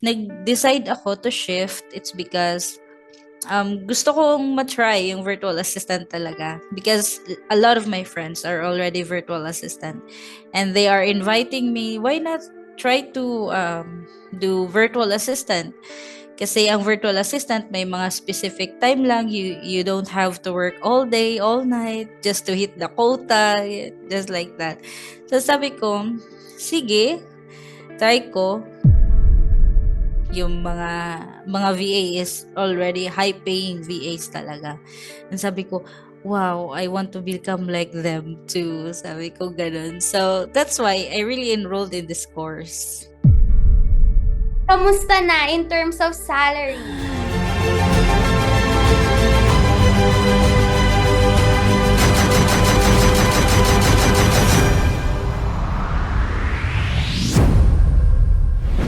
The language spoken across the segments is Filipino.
nag-decide ako to shift, it's because gusto kong matry yung virtual assistant talaga because a lot of my friends are already virtual assistant and they are inviting me, why not try to do virtual assistant? Kasi ang virtual assistant may mga specific time lang, you don't have to work all day, all night just to hit the quota, just like that. So sabi ko, sige, try ko. Yung mga VA is already high paying VAs talaga. And sabi ko, wow, I want to become like them too. Sabi ko ganun. So that's why I really enrolled in this course. Kamusta na in terms of salary?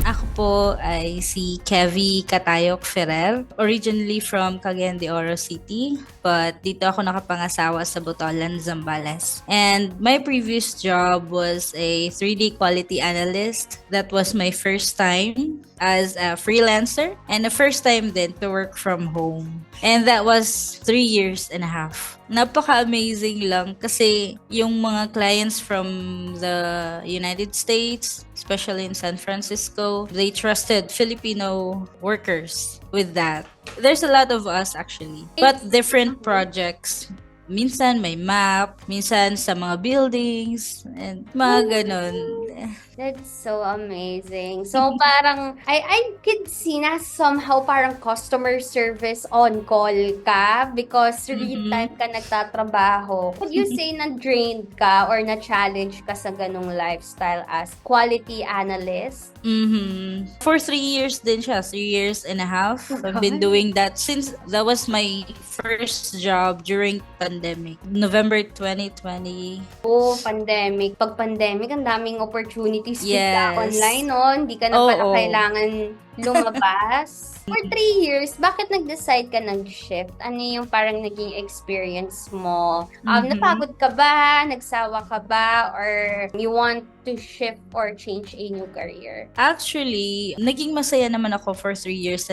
Ako po ay si Kevy Catayok Ferrer, originally from Cagayan de Oro City, but dito ako nakapangasawa sa Botolan, Zambales. And my previous job was a 3D quality analyst. That was my first time as a freelancer and the first time then to work from home. And that was 3.5 years. Napaka-amazing lang kasi yung mga clients from the United States, especially in San Francisco, they trusted Filipino workers with that. There's a lot of us actually, but different projects. Minsan may map, minsan sa mga buildings, and mga ganon. That's so amazing. So parang I could see na somehow parang customer service on call ka because real time ka nagtatrabaho. Would you say na drained ka or na challenge ka sa ganung lifestyle as quality analyst? For 3 years din siya, 3.5 years. I've been doing that since that was my first job during pandemic, November 2020. Oh, pandemic. Pag pandemic, ang daming opportunities Yes. online, no? Hindi ka na pala kailangan lumabas. For 3 years, bakit nag-decide ka nag-shift? Ano yung parang naging experience mo? Napagod ka ba? Nagsawa ka ba? Or you want to shift or change a new career? Actually, naging masaya naman ako for 3.5 years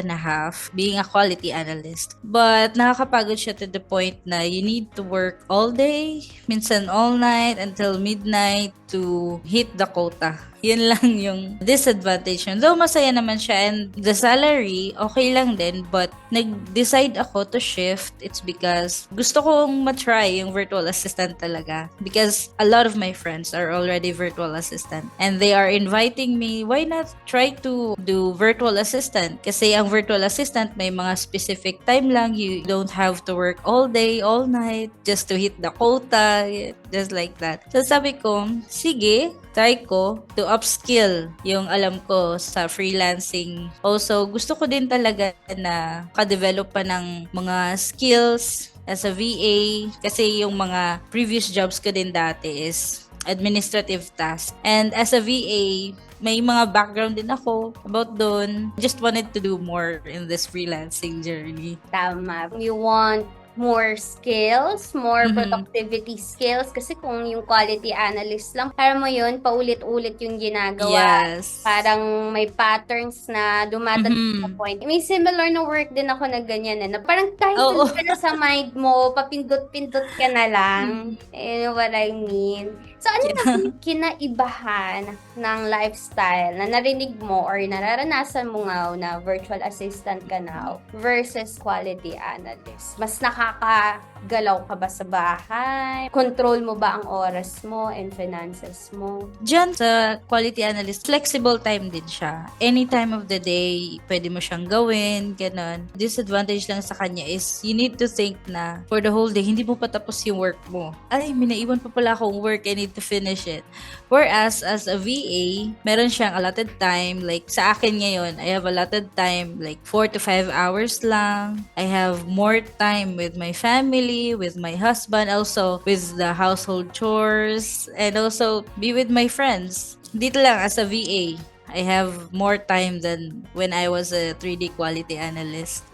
being a quality analyst. But nakakapagod siya to the point na you need to work all day, minsan all night until midnight to hit the quota. Yun lang yung disadvantage yun. Though masaya naman siya and the salary, okay lang din. But nag-decide ako to shift. It's because gusto kong matry yung virtual assistant talaga. Because a lot of my friends are already virtual assistant. And they are inviting me, why not try to do virtual assistant? Kasi ang virtual assistant may mga specific time lang. You don't have to work all day, all night just to hit the quota. Just like that. So sabi ko, sige, try ko to upskill yung alam ko sa freelancing. Also, gusto ko din talaga na ka-develop pa ng mga skills as a VA kasi yung mga previous jobs ko din dati is administrative task. And as a VA, may mga background din ako about doon. Just wanted to do more in this freelancing journey. Tama. You want more skills, more productivity skills. Kasi kung yung quality analyst lang, parang mo yun, paulit-ulit yung ginagawa. Yes. Parang may patterns na dumadating sa point. May similar na work din ako na ganyan na parang kahit Oo. ka na sa mind mo, papindot-pindot ka na lang. You know what I mean? So, ano na yung kinaibahan ng lifestyle na narinig mo or nararanasan mo nga na virtual assistant ka now versus quality analyst? Mas nakakagalaw ka ba sa bahay? Control mo ba ang oras mo and finances mo? Diyan sa quality analyst, flexible time din siya. Any time of the day, pwede mo siyang gawin, ganun. Disadvantage lang sa kanya is you need to think na for the whole day, hindi mo pa tapos yung work mo. Ay, may naiwan pa pala akong work, I need to finish it. Whereas, as a VA, meron siyang allotted time. Like, sa akin ngayon, I have allotted time, like 4 to 5 hours lang. I have more time with my family, with my husband, also with the household chores, and also be with my friends. Dito lang as a VA. I have more time than when I was a 3D quality analyst.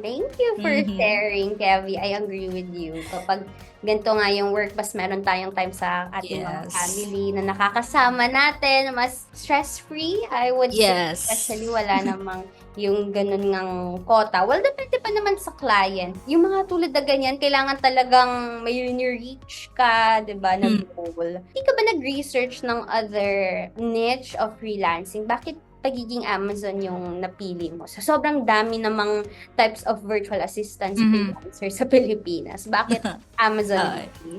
Thank you for Mhm. sharing, Kevi. I agree with you. Kapag ganito nga yung work, mas meron tayong time sa ating mga Yes. family na nakakasama natin, mas stress-free, I would say. Yes. Especially wala namang yung ganun ngang quota. Well, depende pa naman sa client. Yung mga tulad na ganyan, kailangan talagang may reach ka, di ba, na goal. Hindi ka ba nag-research ng other niche of freelancing? Bakit pagiging Amazon yung napili mo? So, sobrang dami namang types of virtual assistants freelancer sa Pilipinas. Bakit Amazon? Okay.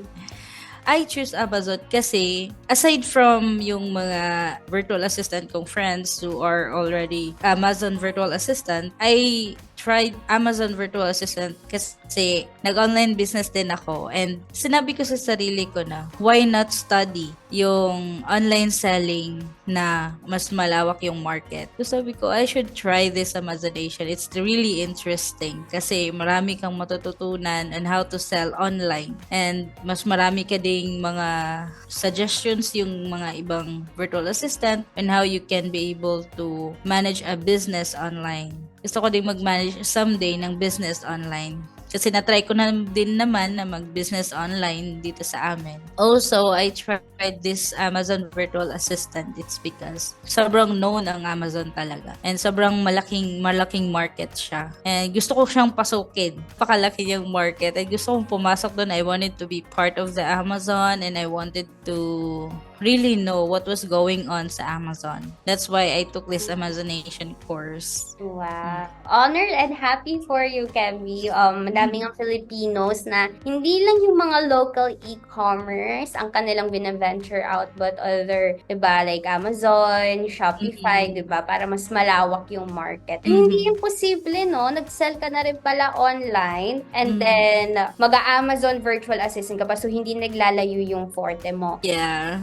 I choose Amazon kasi aside from yung mga virtual assistant kong friends who are already Amazon virtual assistant, I tried Amazon virtual assistant kasi nag-online business din ako and sinabi ko sa sarili ko na why not study yung online selling na mas malawak yung market. So sabi ko, I should try this Amazonation. It's really interesting kasi marami kang matututunan on how to sell online and mas marami ka ding mga suggestions yung mga ibang virtual assistant and how you can be able to manage a business online. Gusto ko din mag-manage someday ng business online. Kasi na-try ko na din naman na mag-business online dito sa amin. Also, I tried this Amazon virtual assistant. It's because sobrang known ang Amazon talaga. And sobrang malaking market siya. And gusto ko siyang pasukin. Pakalaki yung market. And gusto kong pumasok doon. I wanted to be part of the Amazon and I wanted to really know what was going on sa Amazon. That's why I took this Amazonation course. Wow. Honored and happy for you, Kemi. Madaming ang Filipinos na hindi lang yung mga local e-commerce ang kanilang bina-venture out but other, diba, like Amazon, Shopify, diba, para mas malawak yung market. And hindi imposible, no? Nag-sell ka na rin pala online and then mag-Amazon virtual assistant ka pa so hindi naglalayo yung forte mo. Yeah.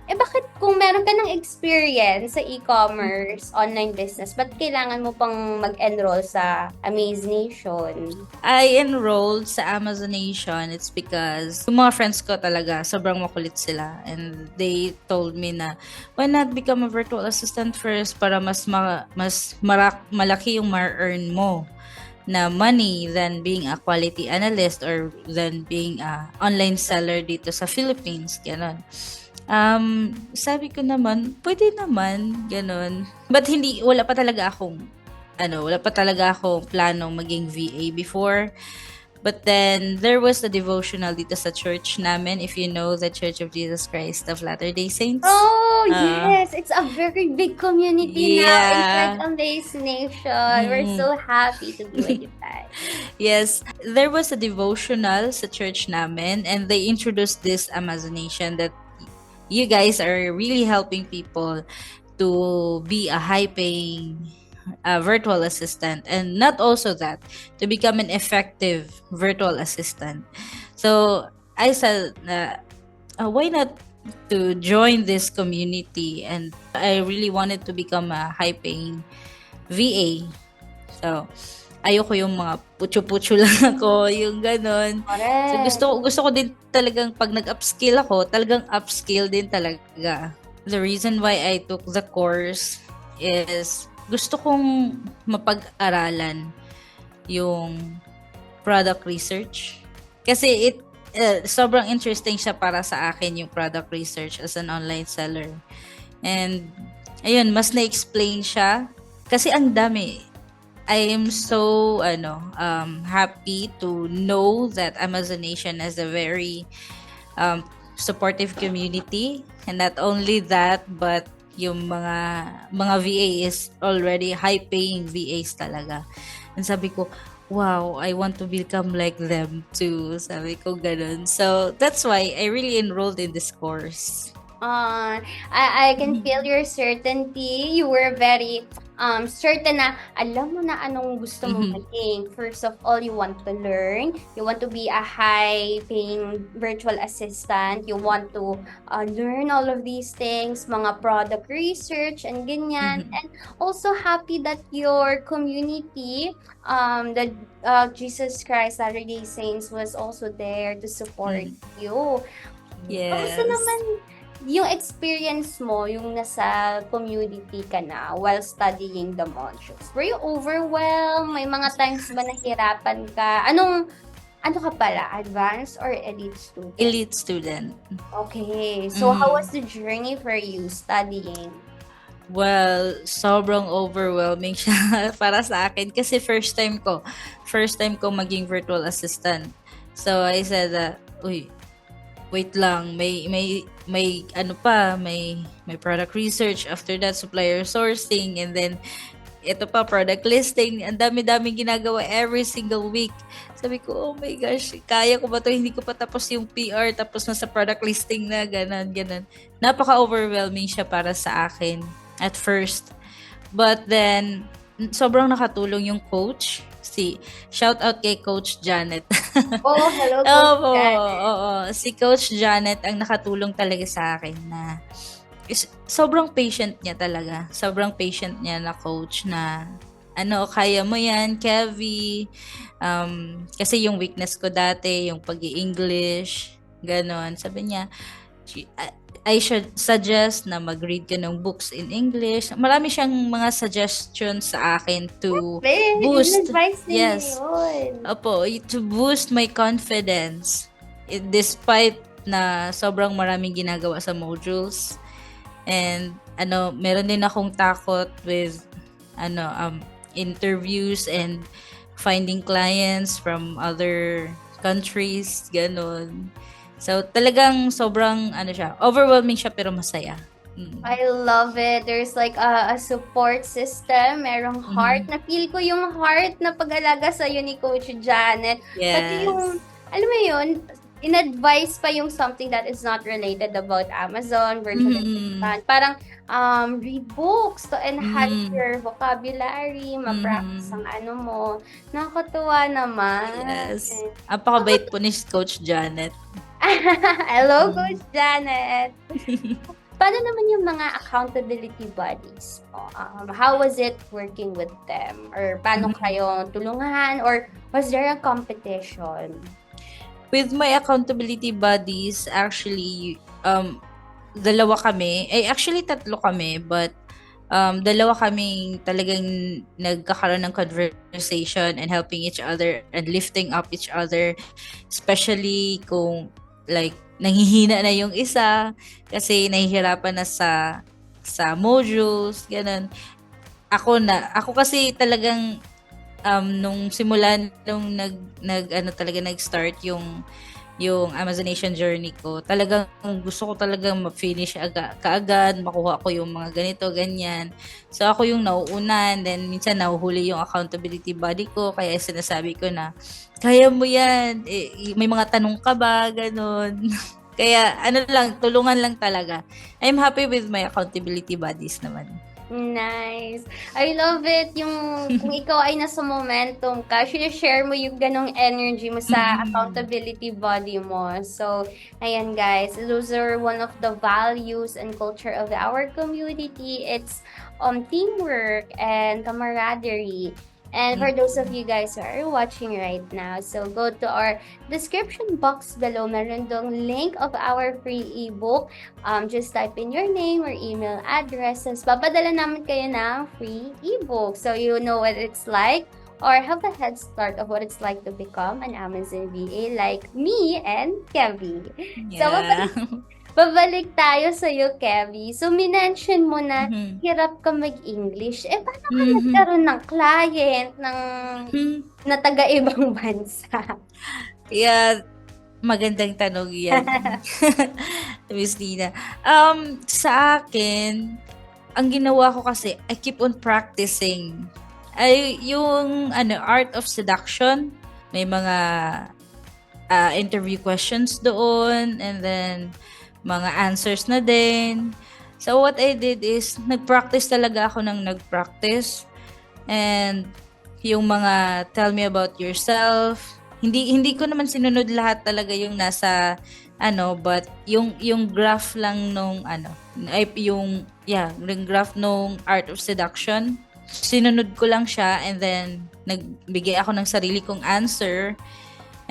Bakit kung meron ka ng experience sa e-commerce, online business, ba't kailangan mo pang mag-enroll sa Amazenation? I enrolled sa Amazonation. It's because yung mga friends ko talaga, sobrang makulit sila. And they told me na, why not become a virtual assistant first para mas malaki yung ma-earn mo na money than being a quality analyst or than being a online seller dito sa Philippines. Ganon. Sabi ko naman, pwede naman, ganun. But wala pa talaga akong planong maging VA before. But then, there was the devotional dito sa church namin, if you know the Church of Jesus Christ of Latter-day Saints. Oh, yes! It's a very big community now. It's like Amazenation. We're so happy to be with you guys. Yes, there was a devotional sa church namin and they introduced this Amazonation that you guys are really helping people to be a high-paying virtual assistant and not also that, to become an effective virtual assistant. So, I said, why not to join this community? And I really wanted to become a high-paying VA. So, ayoko yung mga putyo-putyo lang ako, yung ganon. So, gusto ko din talagang pag nag-upskill ako, talagang upskill din talaga. The reason why I took the course is gusto kong mapag-aralan yung product research. Kasi sobrang interesting siya para sa akin yung product research as an online seller. And, ayun, mas na-explain siya. Kasi ang dami. I am so happy to know that Amazonation has a very supportive community, and not only that, but yung mga VA is already high-paying VAs talaga. And sabi ko, wow, I want to become like them too. Sabi ko ganun. So that's why I really enrolled in this course. I can feel your certainty. You were very certain na alam mo na anong gusto mong maging. First of all, you want to learn. You want to be a high-paying virtual assistant. You want to learn all of these things, mga product research and ganyan. And also happy that your community, the Jesus Christ Latter-day Saints was also there to support you. Yes. Also naman, yung experience mo, yung nasa community ka na while studying the modules, were you overwhelmed? May mga times ba nahirapan ka? Ano ka pala? Advanced or elite student? Elite student. Okay. So, how was the journey for you studying? Well, sobrang overwhelming siya para sa akin kasi first time ko maging virtual assistant. So I said uy, wait lang, may ano pa, may product research, after that supplier sourcing, and then ito pa product listing. Ang dami-daming ginagawa every single week. Sabi ko, oh my gosh, kaya ko ba to? Hindi ko pa tapos yung PR, tapos nasa product listing na, ganun. Napaka-overwhelming siya para sa akin at first. But then, sobrang nakatulong yung coach. Shout out kay Coach Janet. Oh, hello, Coach Janet. Oo. Si Coach Janet ang nakatulong talaga sa akin na sobrang patient niya talaga. Sobrang patient niya na coach na kaya mo yan, Kevy. Kasi yung weakness ko dati, yung pag-i-English, ganon. Sabi niya, I should suggest na mag-read ka ng books in English. Marami siyang mga suggestions sa akin to boost. Yes. Opo, to boost my confidence. Despite na sobrang maraming ginagawa sa modules. And meron din akong takot with interviews and finding clients from other countries, ganon. So, talagang sobrang, overwhelming siya pero masaya. I love it. There's like a support system. Merong heart. Na-feel ko yung heart na pag-alaga sa'yo ni Coach Janet. Yes. Pati yung, alam mo yun, in-advise pa yung something that is not related about Amazon, virtual assistant. Parang, read books to enhance your vocabulary, ma-practice ang mo. Nakakatuwa naman. Yes. Apakabait po ni Coach Janet. Hello, Coach Janet! Paano naman yung mga accountability buddies? How was it working with them? Or paano kayo tulungan? Or was there a competition? With my accountability buddies, actually, dalawa kami. Actually, tatlo kami. But, dalawa kaming talagang nagkakaroon ng conversation and helping each other and lifting up each other. Especially kung like nanghihina na yung isa kasi nahihirapan na sa modules, ganun. Ako kasi talagang nung simula nung nag-start yung Amazonation journey ko, talagang gusto ko talagang ma-finish kaagad, makuha ko yung mga ganito, ganyan. So ako yung nauunan, then minsan nahuhuli yung accountability buddy ko, kaya sinasabi ko na, kaya mo yan, may mga tanong ka ba, ganun. Kaya tulungan lang talaga. I'm happy with my accountability buddies naman. Nice. I love it. Kung ikaw ay nasa momentum ka, share mo yung ganong energy mo sa accountability body mo. So, ayan guys, those are one of the values and culture of our community. It's teamwork and camaraderie. And for those of you guys who are watching right now, so go to our description box below. Meron dong link of our free ebook. Just type in your name or email addresses. Papadala namin kayo ng free ebook. So you know what it's like or have a head start of what it's like to become an Amazon VA like me and Kevy. Yeah. So babalik tayo sa iyo, Kevy. So, minention mo na hirap ka mag-English. Paano ka nagkaroon ng client na taga-ibang bansa? Yeah, magandang tanong yan. Miss Nina. Sa akin, ang ginawa ko kasi, I keep on practicing. Yung art of seduction, may mga interview questions doon, and then mga answers na din. So, what I did is, nag-practice talaga ako ng nag-practice. And, yung mga tell me about yourself. Hindi ko naman sinunod lahat talaga yung nasa, but yung graph lang nung, yung graph nung Art of Seduction. Sinunod ko lang siya and then, nagbigay ako ng sarili kong answer.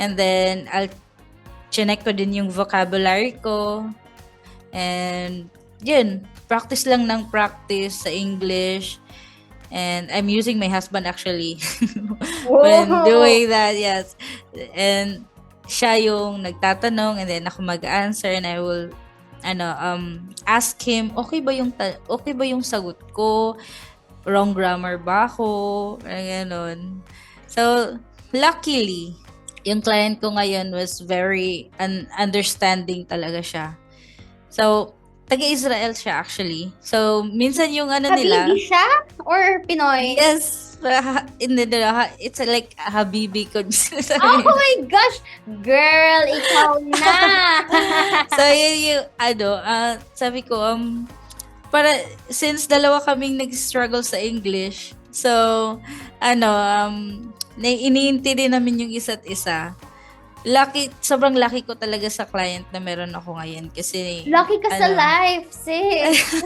And then, I'll chinek ko din yung vocabulary ko. And yun, practice lang ng practice sa English. And I'm using my husband actually when Wow! doing that, yes. And siya yung nagtatanong and then ako mag-answer and I will ask him, okay ba yung sagot ko? Wrong grammar ba ako? Ganon. So, luckily, yung client ko ngayon was very understanding talaga siya. So, taga-Israel siya actually. So, minsan yung nila, Habibi siya? Or Pinoy? yes, it's like a Habibi ko. Oh my gosh! Girl, ikaw na! So, yun yung, sabi ko, since dalawa kaming nag-struggle sa English, so, iniintindi namin yung isa't isa. Sobrang lucky ko talaga sa client na meron ako ngayon kasi Lucky ka sa life, sis.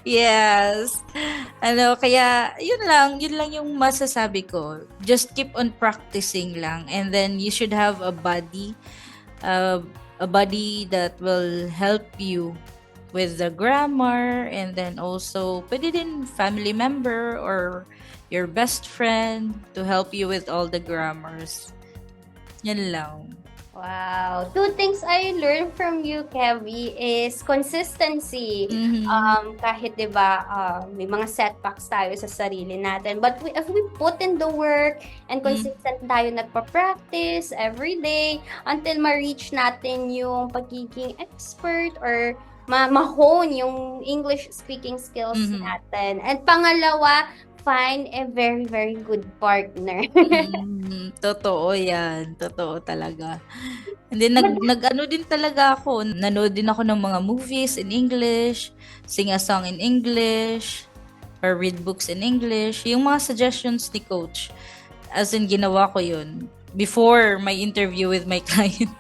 yes. Kaya yun lang yung masasabi ko. Just keep on practicing lang and then you should have a buddy that will help you with the grammar and then also pwede din family member or your best friend to help you with all the grammars. Yan lang. Wow. 2 things I learned from you, Kevin, is consistency. Kahit 'di ba, may mga setbacks tayo sa sarili natin, but if we put in the work and consistent tayo nagpa-practice every day until ma-reach natin yung pagiging expert or ma-hone yung English speaking skills natin. And pangalawa, find a very, very good partner. Totoo yan. Totoo talaga. And then, nag-ano din talaga ako. Nanood din ako ng mga movies in English, sing a song in English, or read books in English. Yung mga suggestions ni Coach, as in, ginawa ko yun before my interview with my client.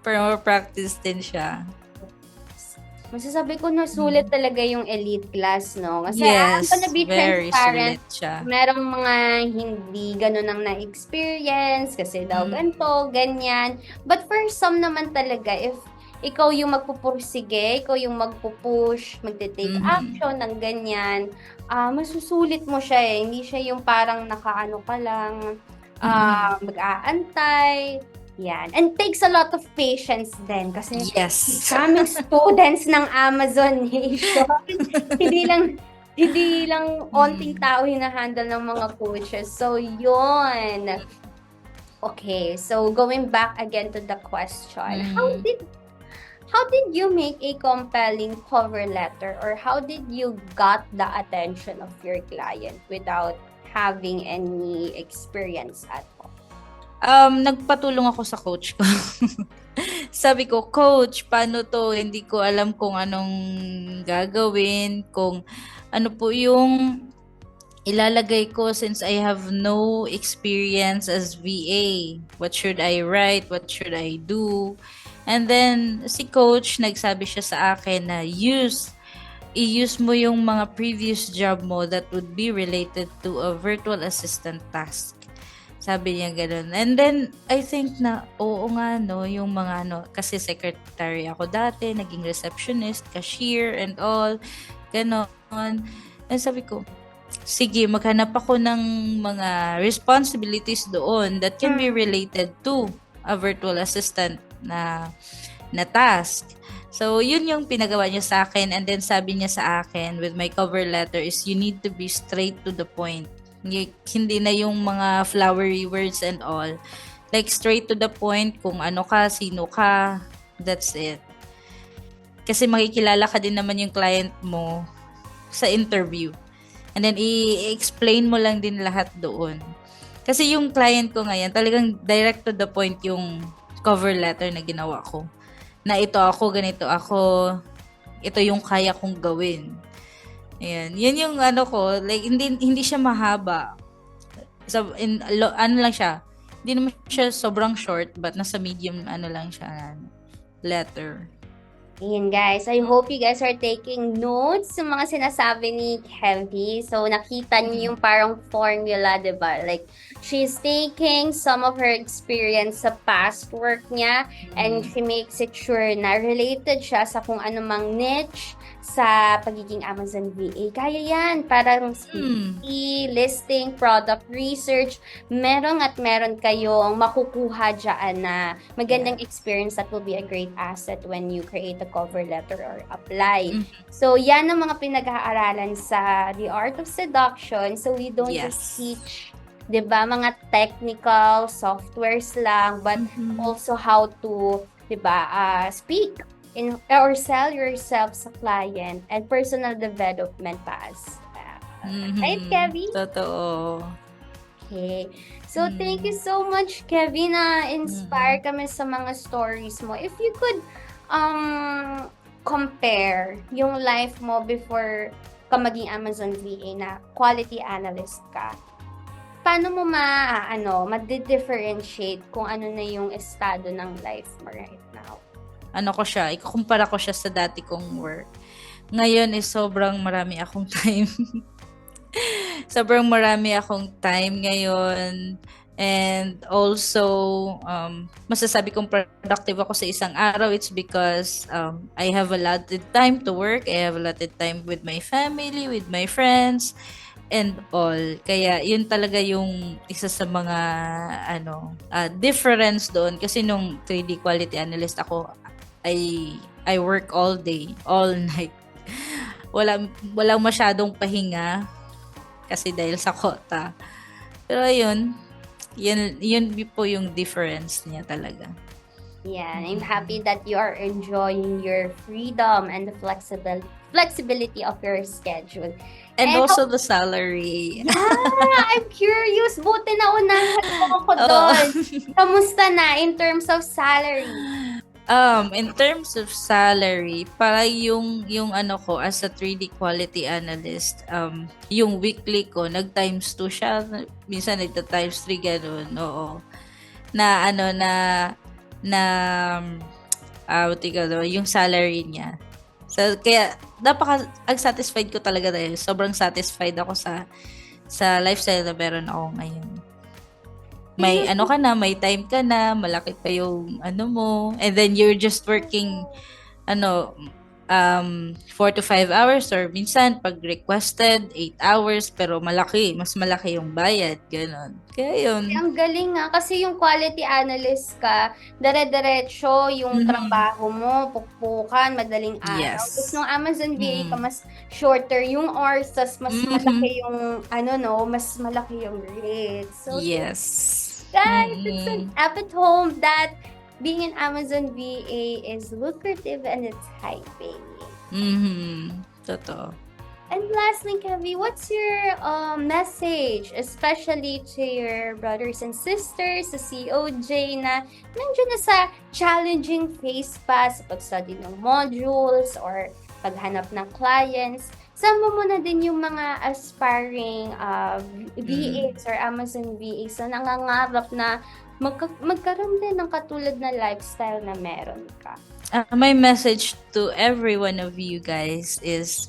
Para practice din siya. Masasabi ko na sulit talaga yung elite class, no? Kasi yes, I'm gonna be very transparent. sulit siya. Merong mga hindi ganun ang na-experience kasi daw ganito, ganyan. But for some naman talaga, if ikaw yung magpupursige, ikaw yung magpupush, magte-take action ng ganyan, masusulit mo siya eh. Hindi siya yung parang nakaano ka lang, mag-aantay. Yan. And takes a lot of patience din kasi yes. kaming students ng Amazon Nation. hindi lang onting tao hinahandle ng mga coaches. So, yun. Okay, so going back again to the question, how did you make a compelling cover letter or how did you got the attention of your client without having any experience at all? Nagpatulong ako sa coach ko. Sabi ko, Coach, paano to? Hindi ko alam kung anong gagawin, kung ano po yung ilalagay ko since I have no experience as VA. What should I write? What should I do? And then, si Coach, nagsabi siya sa akin na i-use mo yung mga previous job mo that would be related to a virtual assistant task. Sabi niya gano'n. And then, I think na, oo nga, no, yung mga, kasi secretary ako dati, naging receptionist, cashier, and all, gano'n. And sabi ko, sige, maghanap ako ng mga responsibilities doon that can be related to a virtual assistant na task. So, yun yung pinagawa niya sa akin. And then, sabi niya sa akin, with my cover letter is, you need to be straight to the point. Hindi na yung mga flowery words and all. Like, straight to the point, kung ano ka, sino ka, that's it. Kasi makikilala ka din naman yung client mo sa interview. And then, i-explain mo lang din lahat doon. Kasi yung client ko ngayon, talagang direct to the point yung cover letter na ginawa ko. Na ito ako, ganito ako, ito yung kaya kong gawin. Ayan. Yan yung ko, like, hindi siya mahaba. So, lang siya. Hindi naman siya sobrang short, but nasa medium, lang siya, letter. Ayan guys, I hope you guys are taking notes sa mga sinasabi ni Kevin. So nakita niyo yung parang formula, 'di ba? Like she's taking some of her experience sa past work niya and she makes it sure na related siya sa kung anumang niche sa pagiging Amazon VA. Kaya yan, parang CPC, listing, product research, meron kayong makukuha dyan na magandang experience that will be a great asset when you create a cover letter or apply. So, yan ang mga pinag-aaralan sa The Art of Seduction. So, we don't just teach, 'di ba, mga technical softwares lang, but also how to, 'di ba, speak in or sell yourself sa client and personal development pass. Right, Kevin? Totoo. Okay. So, thank you so much, Kevin, na inspire kami sa mga stories mo. If you could compare yung life mo before ka maging Amazon VA na quality analyst ka, paano mo ma-differentiate kung ano na yung estado ng life mo right now? Ikukumpara ko siya sa dati kong work. Ngayon is sobrang marami akong time. Sobrang marami akong time ngayon. And also, masasabi kong productive ako sa isang araw. It's because I have allotted time to work. I have allotted time with my family, with my friends, and all. Kaya yun talaga yung isa sa mga difference doon. Kasi nung 3D quality analyst ako, I work all day, all night. Walang masyadong pahinga kasi dahil sa quota. Pero yun po yung difference niya talaga. Yeah, I'm happy that you are enjoying your freedom and the flexibility of your schedule. And also the salary. Yeah, I'm curious. Buti na unahan mo ako doon. Kamusta na in terms of salary? In terms of salary, para yung ko as a 3D quality analyst, yung weekly ko nag-times 2 siya, minsan nagta-times 3 ganun. Oo. Yung salary niya. So kaya satisfied ko talaga dahil sobrang satisfied ako sa lifestyle na meron ako ngayon. May may time ka na, malaki pa yung mo, and then you're just working 4 to 5 hours or minsan pag requested 8 hours pero mas malaki yung bayad, gano'n. Kaya yun. Ang galing nga kasi yung quality analyst ka, dire-diretso yung trabaho mo, pukpukan, madaling araw. Yes. Tapos nung Amazon VA ka, mas shorter yung hours, tas mas malaki yung mas malaki yung rate. So, yes. Guys, it's an app at home that being an Amazon VA is lucrative and it's high paying. Totoo. And lastly, Kevi, what's your message, especially to your brothers and sisters sa COJ na nandiyan na sa challenging phase pa sa pag-study ng modules or paghanap ng clients? Sama mo na din yung mga aspiring VAs or Amazon VAs na nangangarap na magkaroon din ng katulad na lifestyle na meron ka. My message to every one of you guys is,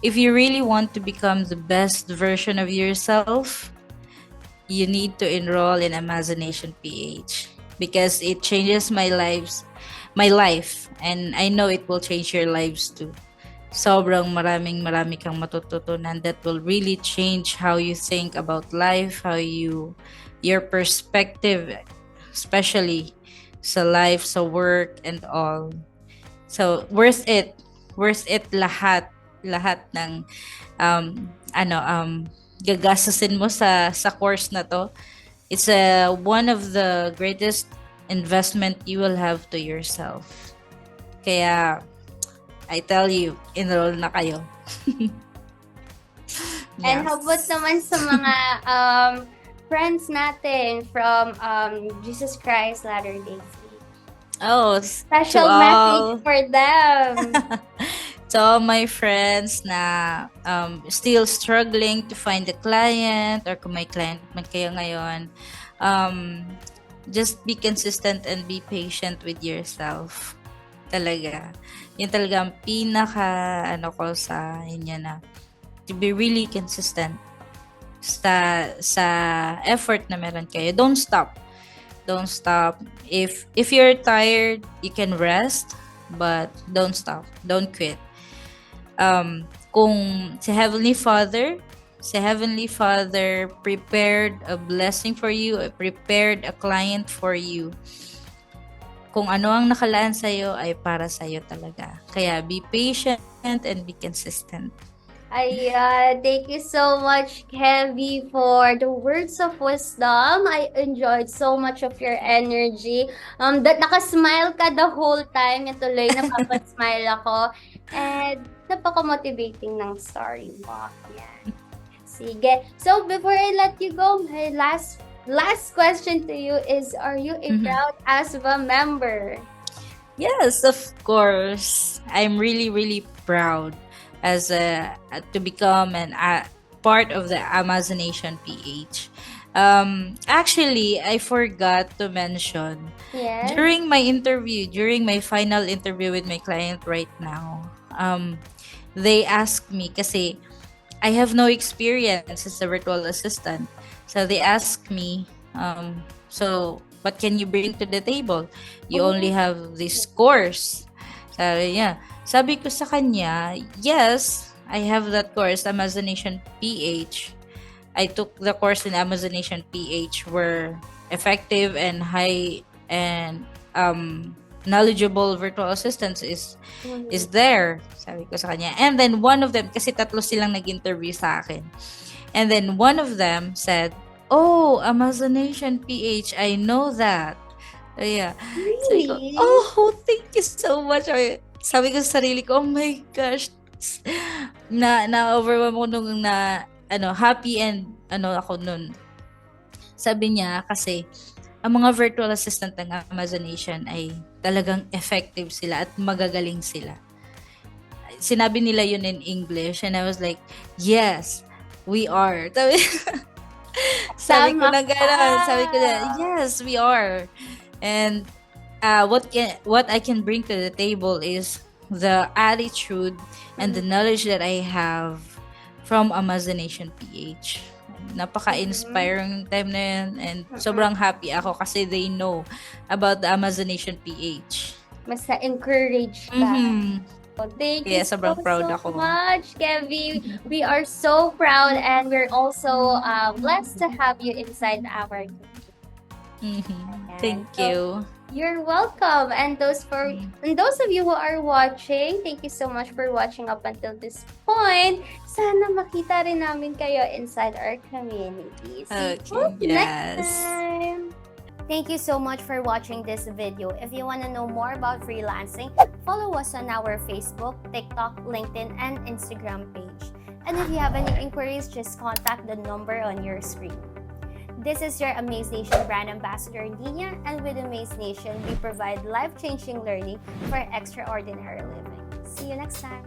if you really want to become the best version of yourself, you need to enroll in Amazonation PH because it changes my life, and I know it will change your lives too. Sobrang marami kang matututunan that will really change how you think about life, your perspective, especially sa life, sa work, and all. So, worth it lahat ng gagastusin mo sa course na to. It's one of the greatest investment you will have to yourself. Kaya I tell you, enroll na kayo. And how about naman sa mga friends natin from Jesus Christ Latter-day Saints? Oh, special message for them. To all my friends na still struggling to find a client, or kung may client man kayo ngayon, just be consistent and be patient with yourself. Talaga. Yun talaga ang pinaka, ko sa inyo na to be really consistent sa effort na meron kayo. Don't stop. Don't stop. If you're tired, you can rest, but don't stop. Don't quit. Kung si Heavenly Father prepared a blessing for you, prepared a client for you. Kung ano ang nakalaan sa'yo ay para sa'yo talaga. Kaya be patient and be consistent. Ayan, thank you so much, Kevin, for the words of wisdom. I enjoyed so much of your energy. That nakasmile ka the whole time. Yung tuloy napapasmile ako. And napaka-motivating ng story mo. Yan. Sige. So, before I let you go, my last question to you is, are you a proud ASVA member? Yes, of course. I'm really, really proud to become part of the Amazonation PH. Actually, I forgot to mention Yes. during my final interview with my client right now, they asked me kasi I have no experience as a virtual assistant. So they asked me, so what can you bring to the table? You only have this course. Sabi ko sa kanya, yes, I have that course, Amazonation PH. I took the course in Amazonation PH where effective and high and knowledgeable virtual assistants is there. Sabi ko sa kanya. And then one of them, kasi tatlo silang nag-interview sa akin. And then one of them said, "Oh, Amazonation PH, I know that." Yeah. Sabi ko, Really? "Oh, thank you so much." Sabi ko sa sarili ko, "Oh my gosh." Na-overwhelm ko nung happy and ako nun. Sabi niya kasi ang mga virtual assistant ng Amazonation ay talagang effective sila at magagaling sila. Sinabi nila yun in English and I was like, yes, we are. Sabi ko na gano'n. Sabi ko na, yes, we are. And what I can bring to the table is the attitude and the knowledge that I have from Amazonation PH. Napaka-inspiring time na yun and sobrang happy ako kasi they know about the Amazonation PH. Mas na-encourage ka. Thank you sobrang proud so ako. much, Kevin. We are so proud and we're also blessed to have you inside our community. Thank you. You're welcome. And those of you who are watching, thank you so much for watching up until this point. Sana makita rin namin kayo inside our community. See you next time. Thank you so much for watching this video. If you want to know more about freelancing, follow us on our Facebook, TikTok, LinkedIn, and Instagram page. And if you have any inquiries, just contact the number on your screen. This is your Amaze Nation brand ambassador, Nina, and with Amaze Nation, we provide life-changing learning for extraordinary living. See you next time.